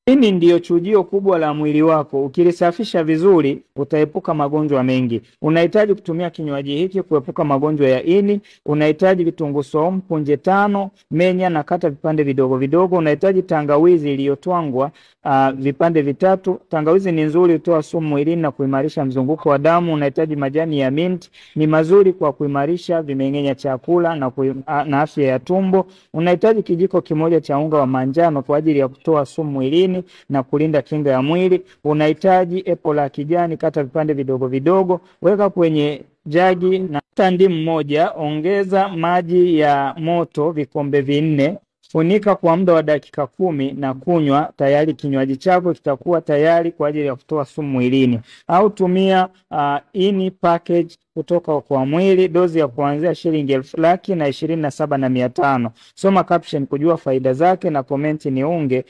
Ini ndiyo chujio kubwa la mwili wako. Ukilisafisha vizuri, utaepuka magonjwa mengi. Unahitaji kutumia kinywaji hiki kuepuka magonjwa ya ini. Unahitaji vitunguu saumu punje 5, menya na kata vipande vidogo vidogo. Unahitaji tangawizi iliyotwangwa vipande 3. Tangawizi ni nzuri, hutoa sumu mwilini na kuimarisha mzunguko wa damu. Unahitaji majani ya mint, ni mazuri kwa kuimarisha vimeng'enya chakula na afya ya tumbo. Unahitaji kijiko kimoja cha unga wa manjano kwa ajili ya kutoa sumu mwilini na kulinda kinga ya mwili. Unahitaji apple la kijani, kata vipande vidogo vidogo, weka kwenye jagi na ndimu moja. Ongeza maji ya moto vikombe 4. Funika kwa muda wa dakika 10 na kunywa. Tayari kinywaji chako kitakuwa tayari kwa ajili ya kutoa sumu mwilini. Au tumia ini package kutoka kwa mwili, dozi ya kuanzia shilingi 127,500. Soma caption kujua faida zake na komenti niunge